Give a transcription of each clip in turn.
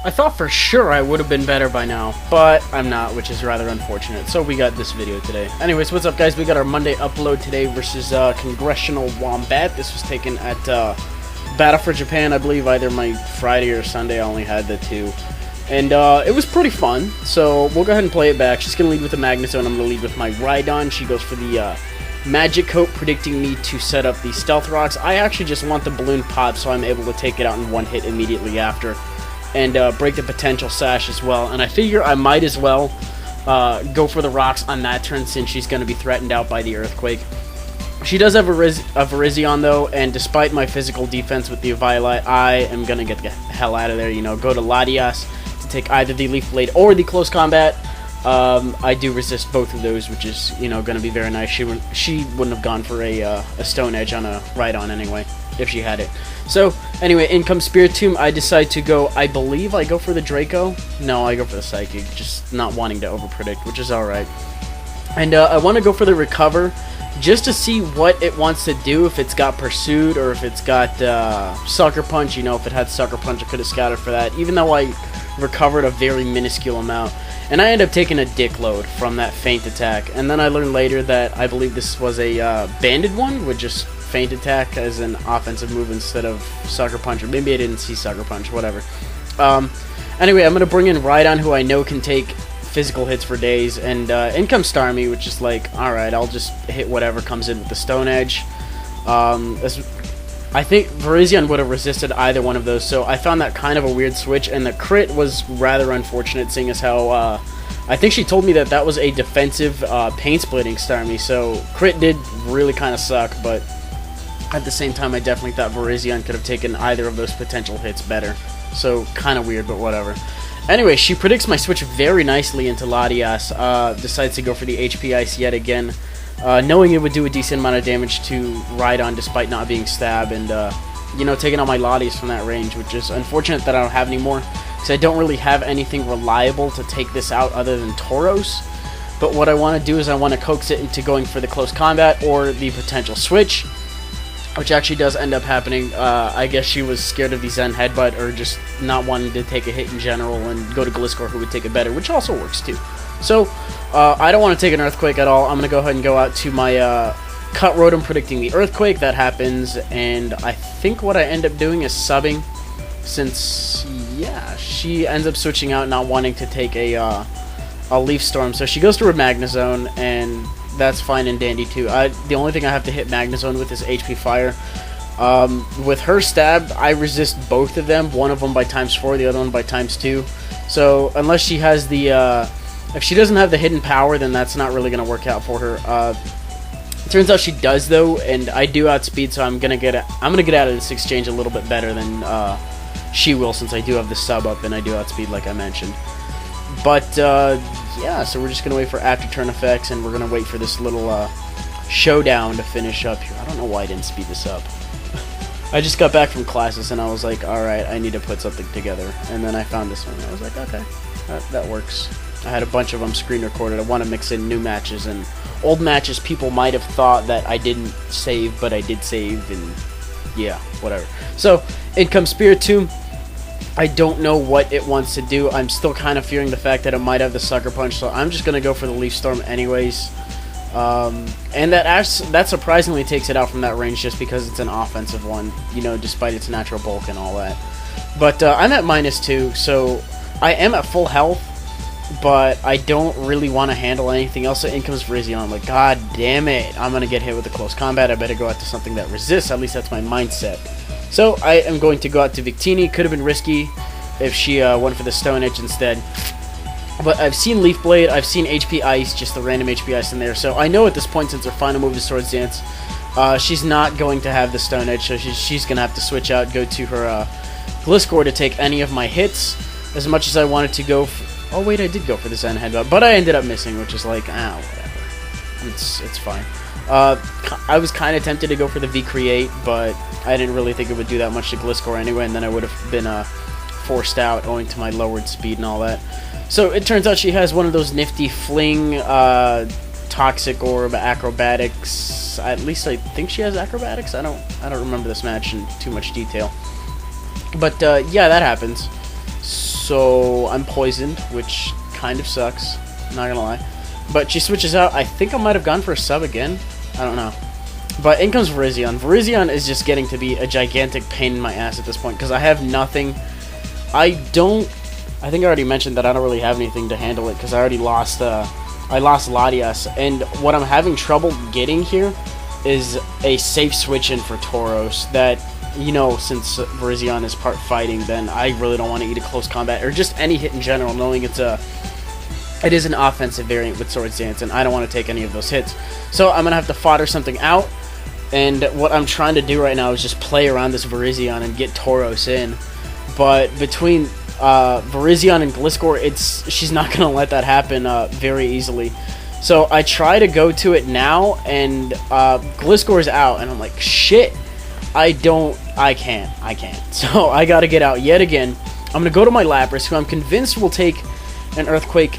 I thought for sure I would have been better by now, but I'm not, which is rather unfortunate. So we got this video today. Anyways, what's up, guys? We got our Monday upload today versus CongressionalWombat. This was taken at Battle for Japan, I believe, either my Friday or Sunday. I only had the two. And it was pretty fun, so we'll go ahead and play it back. She's going to lead with the Magnezone. I'm going to lead with my Rhydon. She goes for the Magic Coat, predicting me to set up the Stealth Rocks. I actually just want the Balloon Pop, so I'm able to take it out in one hit immediately after. And break the potential sash as well. And I figure I might as well go for the rocks on that turn since she's going to be threatened out by the Earthquake. She does have a Virizion though, and despite my physical defense with the Violet, I am going to get the hell out of there. You know, go to Latias to take either the Leaf Blade or the Close Combat. I do resist both of those, which is, you know, going to be very nice. She wouldn't have gone for a Stone Edge on a Rhydon anyway, if she had it. So, anyway, in comes Spiritomb. I decide to go, I believe I go for the Draco. No, I go for the Psychic, just not wanting to overpredict, which is alright. And I want to go for the Recover, just to see what it wants to do, if it's got Pursued, or if it's got Sucker Punch. You know, if it had Sucker Punch, I could have scouted for that, even though I recovered a very minuscule amount. And I end up taking a dick load from that Feint Attack. And then I learned later that I believe this was a banded one, with just Feint Attack as an offensive move instead of Sucker Punch, or maybe I didn't see Sucker Punch, whatever. Anyway, I'm going to bring in Rhydon, who I know can take physical hits for days, and in comes Starmie, which is like, alright, I'll just hit whatever comes in with the Stone Edge. I think Virizion would have resisted either one of those, so I found that kind of a weird switch, and the crit was rather unfortunate, seeing as how, I think she told me that that was a defensive paint-splitting Starmie, so crit did really kind of suck, but at the same time, I definitely thought Virizion could have taken either of those potential hits better. So, kind of weird, but whatever. Anyway, she predicts my switch very nicely into Latias. Decides to go for the HP Ice yet again, knowing it would do a decent amount of damage to Rhydon despite not being stabbed, and, you know, taking out my Latias from that range, which is unfortunate that I don't have anymore, because I don't really have anything reliable to take this out other than Tauros. But what I want to do is I want to coax it into going for the Close Combat or the potential switch, which actually does end up happening. I guess she was scared of the Zen Headbutt, or just not wanting to take a hit in general, and go to Gliscor, who would take it better, which also works too. So, I don't want to take an Earthquake at all. I'm going to go ahead and go out to my Cut Rotom, predicting the Earthquake. That happens, and I think what I end up doing is subbing, since, yeah, she ends up switching out, not wanting to take a Leaf Storm. So she goes to her Magnezone, and that's fine and dandy too. The only thing I have to hit Magnezone with is HP Fire. With her stab, I resist both of them. One of them by ×4, the other one by ×2. So unless she has the, if she doesn't have the hidden power, then that's not really going to work out for her. It turns out she does though, and I do outspeed, so I'm gonna get out of this exchange a little bit better than she will, since I do have the sub up and I do outspeed, like I mentioned. But yeah, so we're just going to wait for after turn effects, and we're going to wait for this little showdown to finish up here. I don't know why I didn't speed this up. I just got back from classes, and I was like, alright, I need to put something together. And then I found this one, and I was like, okay, that works. I had a bunch of them screen recorded. I want to mix in new matches, and old matches people might have thought that I didn't save, but I did save, and yeah, whatever. So, in comes Spiritomb. I don't know what it wants to do. I'm still kind of fearing the fact that it might have the Sucker Punch, so I'm just going to go for the Leaf Storm anyways. And that surprisingly takes it out from that range, just because it's an offensive one, you know, despite its natural bulk and all that. But I'm at -2, so I am at full health, but I don't really want to handle anything else. So in comes Virizion. I'm like, god damn it, I'm going to get hit with the Close Combat. I better go out to something that resists. At least that's my mindset. So I am going to go out to Victini. Could have been risky if she went for the Stone Edge instead. But I've seen Leaf Blade, I've seen HP Ice, just the random HP Ice in there. So I know at this point, since her final move is Swords Dance, she's not going to have the Stone Edge. So she's going to have to switch out, go to her Gliscor to take any of my hits. As much as I wanted to go for... Oh wait, I did go for the Zen Headbutt, but I ended up missing, which is like, whatever. It's fine. I was kind of tempted to go for the V-Create, but I didn't really think it would do that much to Gliscor anyway, and then I would have been forced out owing to my lowered speed and all that. So it turns out she has one of those nifty Fling, Toxic Orb, Acrobatics. At least I think she has Acrobatics. I don't remember this match in too much detail. But yeah, that happens. So so I'm poisoned, which kind of sucks, not gonna lie. But she switches out. I think I might have gone for a sub again. I don't know. But in comes Virizion. Virizion is just getting to be a gigantic pain in my ass at this point, because I have nothing. I think I already mentioned that I don't really have anything to handle it, because I already lost, I lost Latias. And what I'm having trouble getting here is a safe switch in for Tauros that, you know, since Virizion is part fighting, then I really don't want to eat a close combat, or just any hit in general, knowing it is an offensive variant with Swords Dance, and I don't want to take any of those hits. So I'm going to have to fodder something out, and what I'm trying to do right now is just play around this Virizion and get Tauros in. But between Virizion and Gliscor, she's not going to let that happen very easily. So I try to go to it now, and Gliscor's out, and I'm like, shit, I can't. So I got to get out yet again. I'm going to go to my Lapras, who I'm convinced will take an Earthquake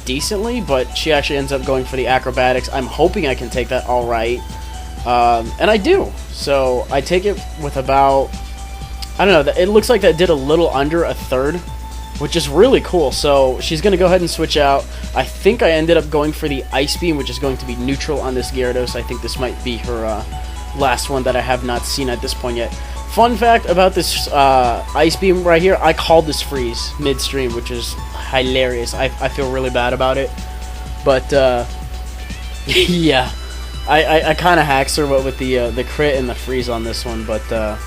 decently, but she actually ends up going for the Acrobatics. I'm hoping I can take that all right, and I do. So I take it with about, I don't know, it looks like that did a little under a third, which is really cool. So she's going to go ahead and switch out. I think I ended up going for the Ice Beam, which is going to be neutral on this Gyarados. I think this might be her last one that I have not seen at this point yet. Fun fact about this Ice Beam right here, I called this freeze midstream, which is hilarious. I feel really bad about it. But, yeah. I kind of hacked her with the crit and the freeze on this one, but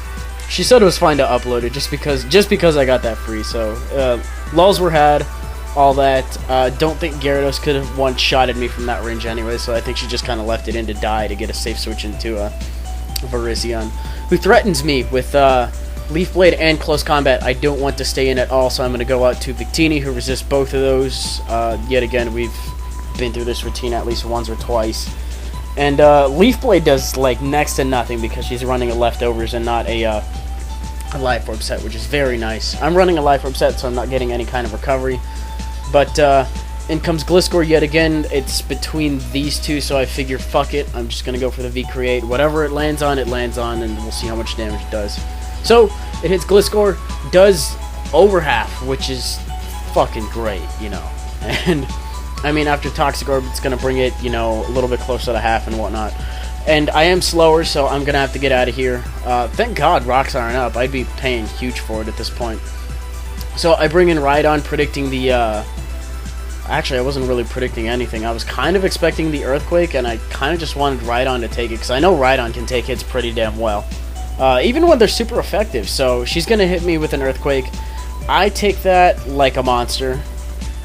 she said it was fine to upload it just because I got that free. So, lulls were had, all that. Don't think Gyarados could have one-shotted me from that range anyway, so I think she just kind of left it in to die to get a safe switch into Virizion, who threatens me with Leaf Blade and Close Combat. I don't want to stay in at all, so I'm going to go out to Victini, who resists both of those. Yet again, we've been through this routine at least once or twice. And Leaf Blade does like next to nothing because she's running a Leftovers and not a Life Orb set, which is very nice. I'm running a Life Orb set, so I'm not getting any kind of recovery. But in comes Gliscor yet again. It's between these two, so I figure, fuck it. I'm just going to go for the V-Create. Whatever it lands on, and we'll see how much damage it does. So, it hits Gliscor, does over half, which is fucking great, you know. And, I mean, after Toxic Orb, it's going to bring it, you know, a little bit closer to half and whatnot. And I am slower, so I'm going to have to get out of here. Thank God rocks aren't up. I'd be paying huge for it at this point. So, I bring in Rhydon, predicting the, actually, I wasn't really predicting anything. I was kind of expecting the Earthquake, and I kind of just wanted Rhydon to take it, because I know Rhydon can take hits pretty damn well. Even when they're super effective. So she's going to hit me with an Earthquake. I take that like a monster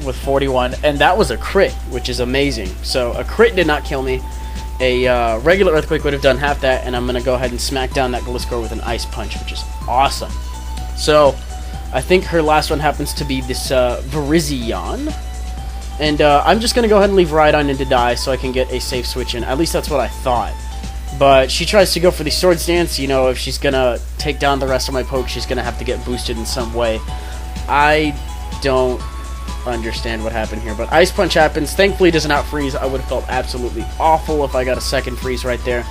with 41, and that was a crit, which is amazing. So a crit did not kill me. A regular Earthquake would have done half that, and I'm going to go ahead and smack down that Gliscor with an Ice Punch, which is awesome. So I think her last one happens to be this Virizion. And I'm just going to go ahead and leave Rhydon in to die so I can get a safe switch in. At least that's what I thought. But she tries to go for the Swords Dance. You know, if she's going to take down the rest of my poke, she's going to have to get boosted in some way. I don't understand what happened here. But Ice Punch happens. Thankfully, it does not freeze. I would have felt absolutely awful if I got a second freeze right there.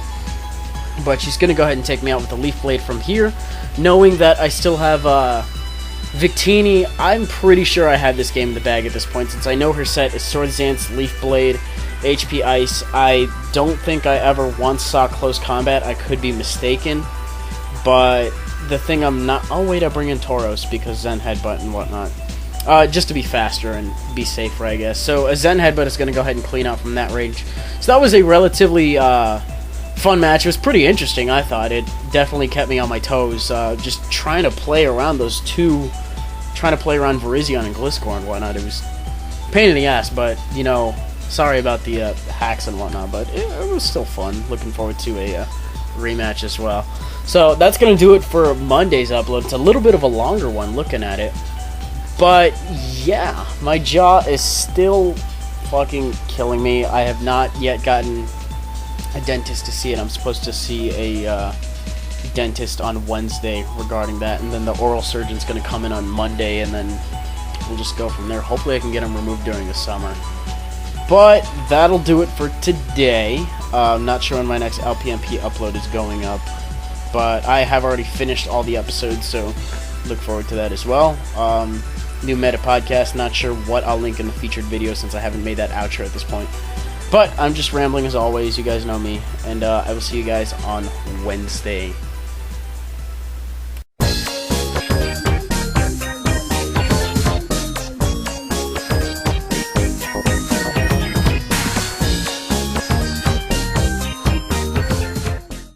But she's going to go ahead and take me out with a Leaf Blade from here. Knowing that I still have Victini. I'm pretty sure I have this game in the bag at this point, since I know her set is Swords Dance, Leaf Blade, HP Ice. I don't think I ever once saw Close Combat. I could be mistaken. But the thing I'm not... Oh, wait, I bring in Tauros because Zen Headbutt and whatnot. Just to be faster and be safer, I guess. So a Zen Headbutt is going to go ahead and clean out from that range. So that was a relatively fun match. It was pretty interesting, I thought. It definitely kept me on my toes. Just trying to play around those two... Trying to play around Virizion and Gliscor and whatnot. It was a pain in the ass, but, you know... Sorry about the hacks and whatnot, but it was still fun. Looking forward to a rematch as well. So that's going to do it for Monday's upload. It's a little bit of a longer one looking at it. But yeah, my jaw is still fucking killing me. I have not yet gotten a dentist to see it. I'm supposed to see a dentist on Wednesday regarding that. And then the oral surgeon's going to come in on Monday, and then we'll just go from there. Hopefully I can get him removed during the summer. But that'll do it for today. I'm not sure when my next LPMP upload is going up, but I have already finished all the episodes, so look forward to that as well. New Meta podcast, not sure what I'll link in the featured video since I haven't made that outro at this point. But I'm just rambling as always, you guys know me, and I will see you guys on Wednesday.